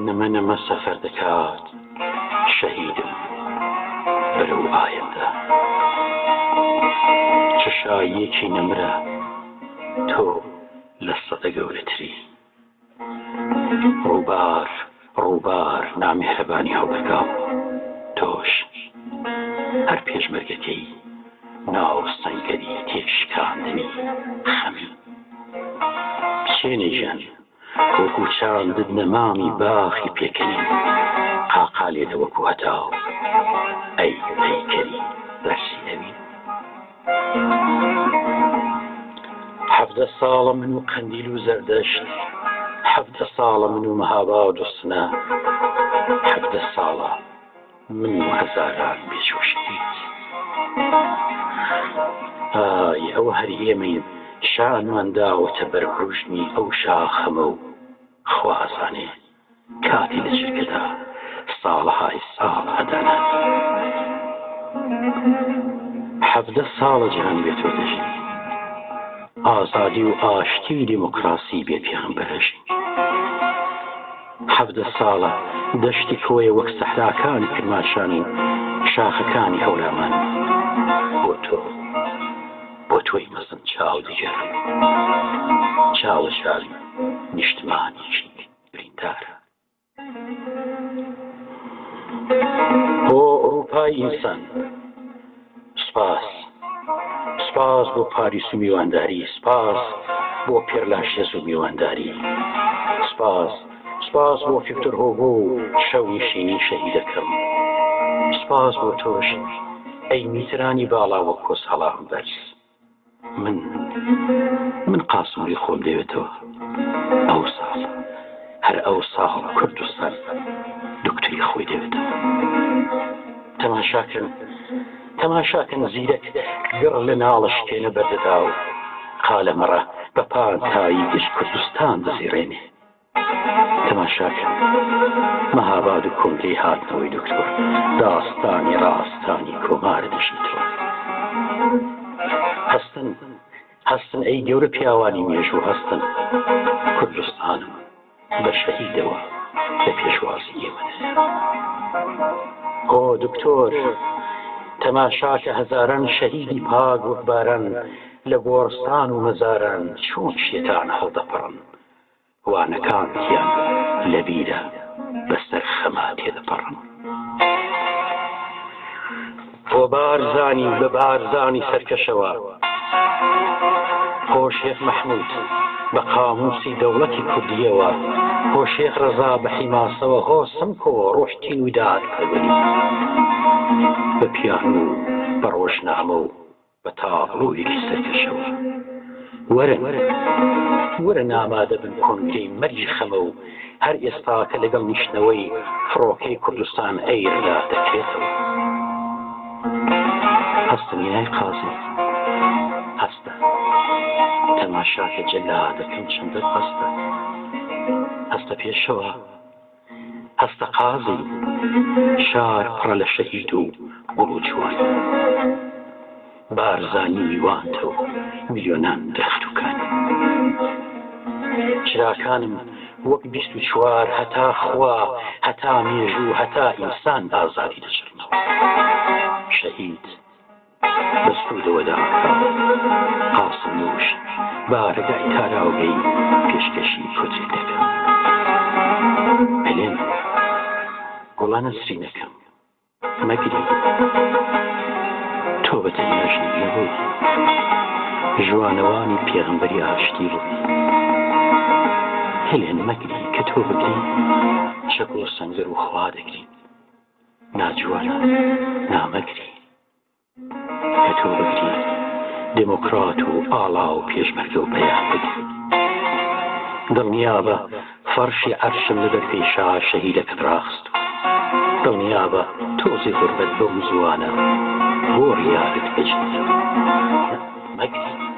نەمە سەفەر دەکات شەهیدم بەرەو ئایەندە چ شایەکی نەمرە تۆ لە سەدە گەورەتری ڕووبار نامێهرەبانی هەوڵەکەم تۆش هەر پێشمەرگەکەی ناو سەنگەری تێشکاندنی خەمی بچێنێ ژیان وەکو چاندت نەمامی باخی پێکەنی قاقالێتە وەکو هەتاو ئەی پەیکەری بەرسی ئەوین 17 ساڵە من و قەندیل و زەردەشت 17 ساڵە من و مەهاباد و سنە 17 ساڵە من و هەزاران بێجۆشیت ئای ئەوە هەر ئێمەین شانمان داوەتە بەربڕژنی ئەو شاخەمە و خوازانێ کاتی لە چرکەدا ساڵەهای ساڵ هەدانە 17 ساڵە جیهان بێتۆ دەژی ئازادی و ئاشتی دیموکراسی بێ پێغەمبەرەژی 17 ساڵە دەشتی کۆیە وەک سەحراکانی کرماشان و شاخەکانی هەولامان بۆ تۆی مەزن چاو دیگەر چاوە شاری نیشتمانیشی بریندارە بۆ ئەوروپای ئینسان سپاس بۆ پاریس و میوانداری سپاس بۆ پێرلاشێز و میوانداری سپاس بۆ ڤیکتۆر هۆگۆ و شەو نشینی شەهیدەکەم سپاس بۆ تۆش ئەی میترانی باڵا وە کۆس هەڵام بەرز من قاسمڵی خۆم دەوێتەوە ئەو ساڵ کوردستان دکتۆری خۆی دەوێتەوە تەماشاکەن زیرەک گڕ لە ناڵەشکێنە بەردەدا و قالەمەڕە بە پانتایی گشت کوردستان دەزیڕێنێ تەماشاکەن مەهاباد و کۆمپلەی هاتنەوەی دکتۆر داستانی ڕاستانی کۆمارە دەژیتەوە هەستن ئەی گەورە پیاوانی مێژوو هەستن کوردستانم بە شەهیدەوە لە پێشوازی ئێمە ئۆ دکتۆر تەماشاکە هەزاران شەهیدی پاک وەک باران لە گۆڕستان و مەزاران چۆن شێتان هەڵدەپڕن وانەکانتیان لە بیرە بەسەر خەما تێدەپەڕن بۆ بارزانی سەرکەشەوە بۆ شێخ مەحموود بە قاموسی دەوڵەتی کوردیەوە بۆ شێخ ڕەزا بە حیماسەوە هۆسم کۆ ڕۆشتین و داد پەروەری بە پیان و بە ڕۆژنامە و بە تاڵۆیەکی سەرکەشەوە وەرە نامادە بن کۆنگرەی مەرجی خەمە و هەر ئێستا کە لەگەڵ نیشتنەوەی فڕۆکەی کوردستان ئەیردا دەکرێتەوە هەستن ینای قازی هەستە تەماشاکە جەلادەکەم چەندە هەستە پێشەوە هەستە قازی شار پڕە لە شەهید و گوڵ و جوان بارزانی میوانتە و میلیۆنان دەختووکان چراکانم وەک 24 هەتا خوا هەتا مێژوو هەتا ئینسان ئازادی دەچڕنەوە شەهید بەسوودەوەدا قاسم نووش بارەگای تاراوگەی پێشکەشی کۆچێک دەکەم هەلێن گوڵانە سرینەکەم مەگری تۆ بەتەنیا ژنی بووی ژوانەوانی پێغەمبەری ئاشتی بووی هەلێن مەگری کە تۆ بگری شەک و سەنگەر و خوا دەگرین ناجوانە نامەگری کە تۆ بگری دموکرات و ئاڵا و پێشمەرگە و بەیان بگری دڵنیا بە فەرشی عەرشم لەبەر پێیشا شەهیدەکەت ڕاخست دڵنیا بە تۆزی غوربەت بەو زوانە بۆ ڕیادت بەجێتەوە مەگری